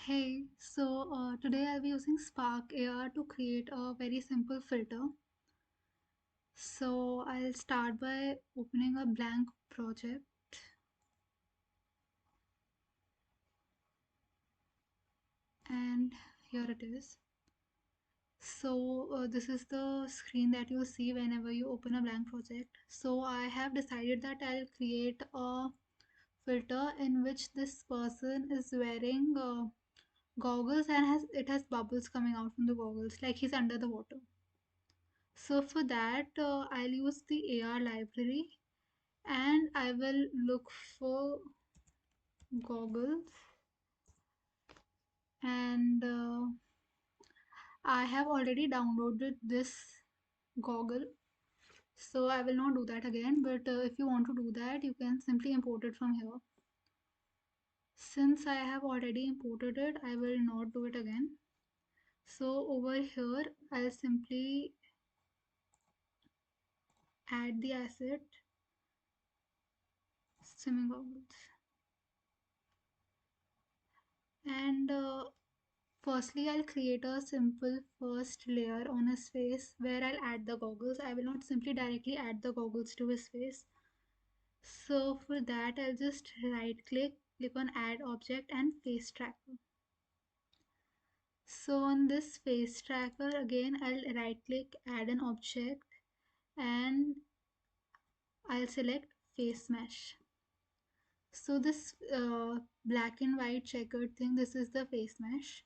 Hey, today I'll be using SparkAR to create a very simple filter. So I'll start by opening a blank project, and here it is. This is the screen that you see whenever you open a blank project. So I have decided that I'll create a filter in which this person is wearing goggles and has bubbles coming out from the goggles like he's under the water. So for that, I'll use the AR library and I will look for goggles, and I have already downloaded this goggle, so I will not do that again. But if you want to do that, you can simply import it from here. Since I have already imported it, I will not do it again. So over here, I'll simply add the asset swimming goggles, and firstly, I'll create a simple first layer on his face where I'll add the goggles. I will not simply directly add the goggles to his face. So for that, I'll just right click on add object and face tracker. So on this face tracker, again, I'll right click, add an object, and I'll select face mesh. So this black and white checkered thing, this is the face mesh.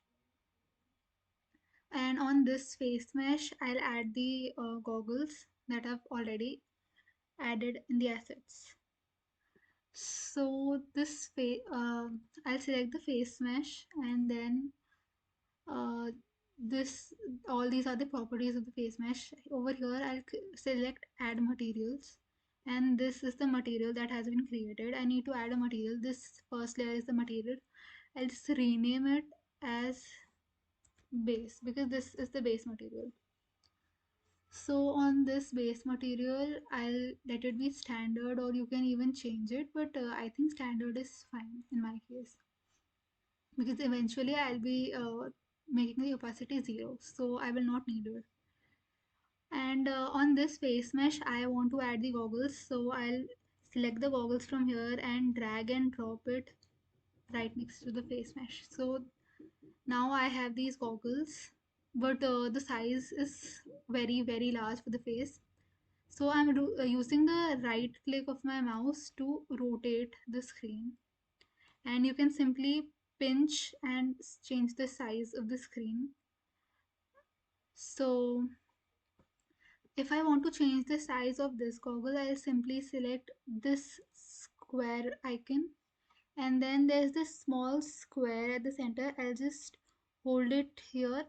And on this face mesh, I'll add the goggles that I've already added in the assets. So I'll select the face mesh, and then uh, this all these are the properties of the face mesh. Over here, select add materials, and this is the material that has been created. I need to add a material. This first layer is the material. I'll just rename it as base because this is the base material. So on this base material, I'll let it be standard, or you can even change it, but I think standard is fine in my case because eventually I'll be making the opacity 0, so I will not need it. And on this face mesh, I want to add the goggles, so I'll select the goggles from here and drag and drop it right next to the face mesh. So now I have these goggles, but the size is very large for the face. So using the right click of my mouse to rotate the screen, and you can simply pinch and change the size of the screen. So if I want to change the size of this goggle, I'll simply select this square icon, and then there's this small square at the center. I'll just hold it here,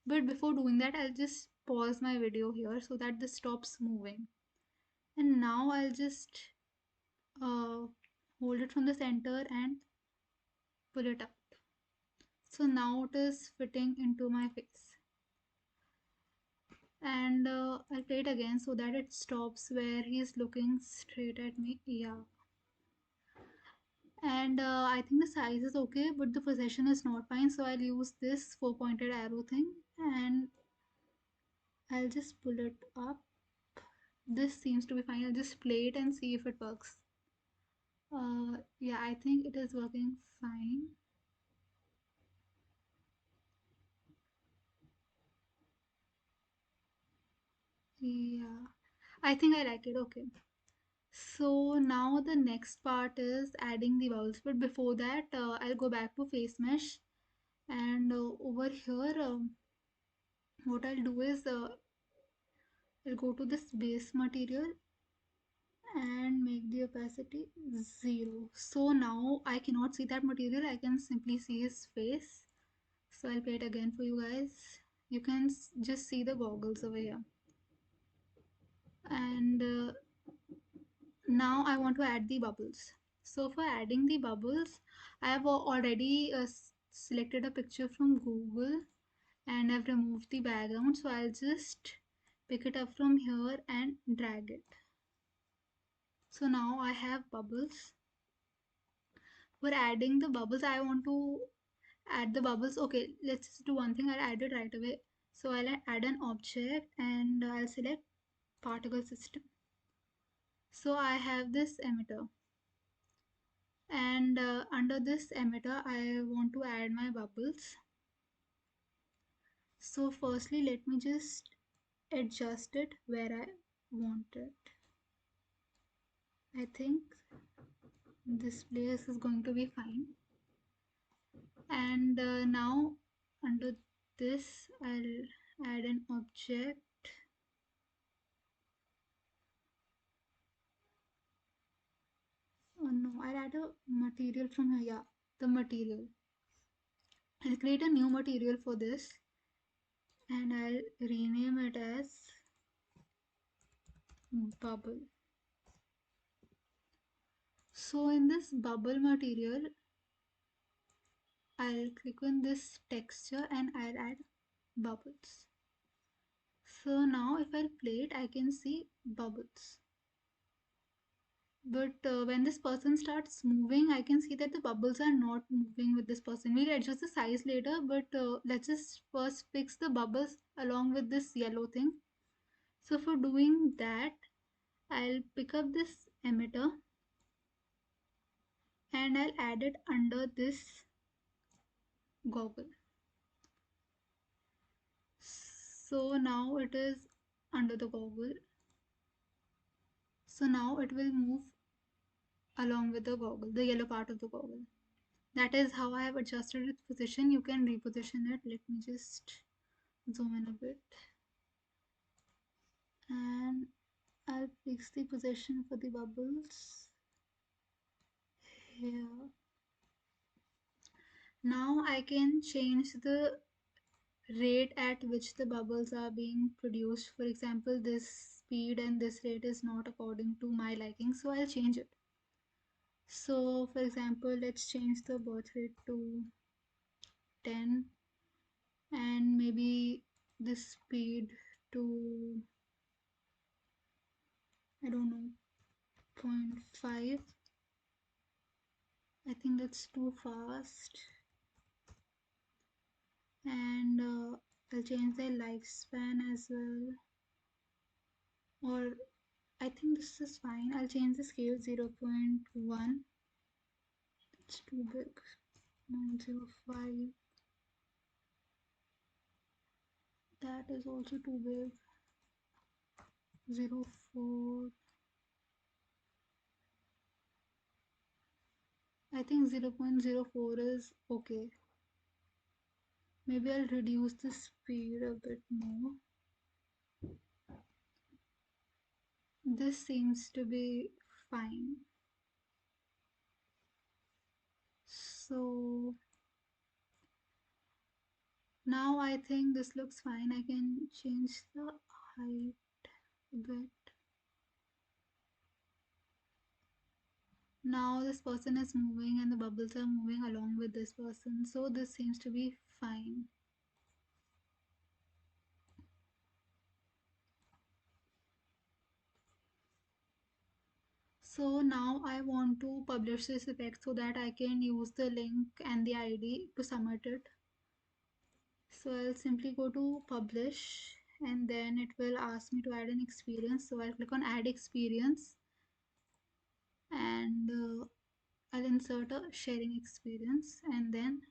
but before doing that, I'll just pause my video here so that this stops moving. And now I'll just uh, hold it from the center and pull it up. So now it is fitting into my face. And I'll play it again so that it stops where he's looking straight at me. Yeah. And I think the size is okay, but the position is not fine. So I'll use this four pointed arrow thing and I'll just pull it up. This seems to be fine. I'll just play it and see if it works. Yeah, I think it is working fine. Yeah, I think I like it. Okay. So now the next part is adding the bubbles. But before that, I'll go back to face mesh, and over here, what I'll do is I'll go to this base material and make the opacity 0. So now I cannot see that material. I can simply see his face. So I'll play it again for you guys. You can just see the goggles over here. And now I want to add the bubbles. So for adding the bubbles, I have already selected a picture from Google and I've removed the background. So I'll just pick it up from here and drag it. So now I have bubbles. For adding the bubbles, I want to add the bubbles. Okay, let's just do one thing. I'll add it right away. So I'll add an object and I'll select particle system. So I have this emitter, and under this emitter I want to add my bubbles. So firstly, let me just adjust it where I want it. I think this place is going to be fine. And now under this I'll add an object. Oh no, I'll add a material from here. Yeah, the material. I'll create a new material for this and I'll rename it as bubble. So in this bubble material, I'll click on this texture and I'll add bubbles. So now if I play it, I can see bubbles. But when this person starts moving, I can see that the bubbles are not moving with this person. We'll adjust the size later, but let's just first fix the bubbles along with this yellow thing. So for doing that, I'll pick up this emitter and I'll add it under this goggle. So now it is under the goggle. So now it will move along with the goggle, the yellow part of the goggle. That is how I have adjusted its position. You can reposition it. Let me just zoom in a bit. And I'll fix the position for the bubbles here. Now I can change the rate at which the bubbles are being produced. For example, this speed and this rate is not according to my liking, so I'll change it. So for example, let's change the birth rate to 10 and maybe the speed to, I don't know, 0.5. I think that's too fast. And I'll change the lifespan as well, or I think this is fine. I'll change the scale 0.1. It's too big. 0.05. That is also too big. 0.4. I think 0.04 is okay. Maybe I'll reduce the speed a bit more. This seems to be fine. So now I think this looks fine. I can change the height a bit. Now this person is moving and the bubbles are moving along with this person. So this seems to be fine. So now I want to publish this effect so that I can use the link and the ID to submit it. So I'll simply go to publish and then it will ask me to add an experience. So I'll click on add experience and I'll insert a sharing experience and then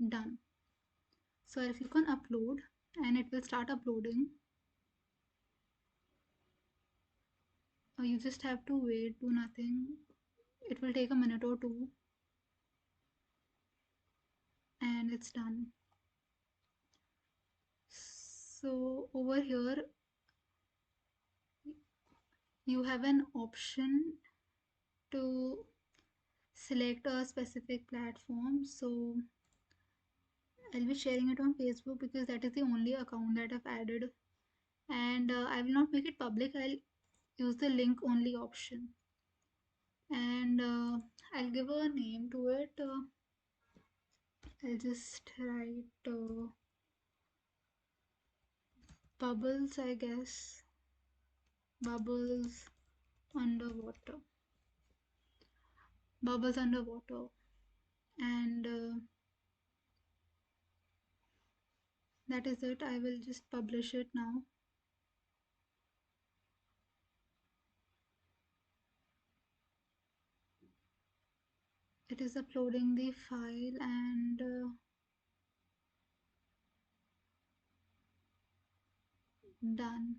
done. So I'll click on upload and it will start uploading. You just have to wait, do nothing. It will take a minute or two and it's done. So over here you have an option to select a specific platform. So I'll be sharing it on Facebook because that is the only account that I've added, and I will not make it public. I'll use the link only option and I'll give a name to it. I'll just write bubbles, I guess. Bubbles underwater. Bubbles underwater. And That is it. I will just publish it now. It is uploading the file and done.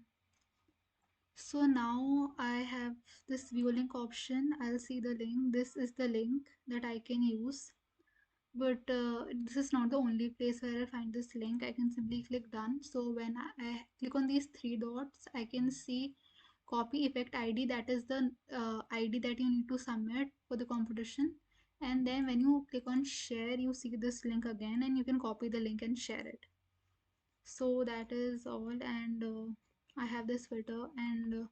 So now I have this view link option. I'll see the link. This is the link that I can use. But this is not the only place where I find this link. I can simply click done. So when I click on these three dots, I can see copy effect ID. That is the ID that you need to submit for the competition. And then when you click on share, you see this link again and you can copy the link and share it. So that is all. And I have this filter and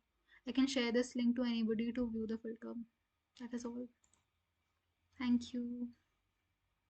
I can share this link to anybody to view the filter. That is all. Thank you.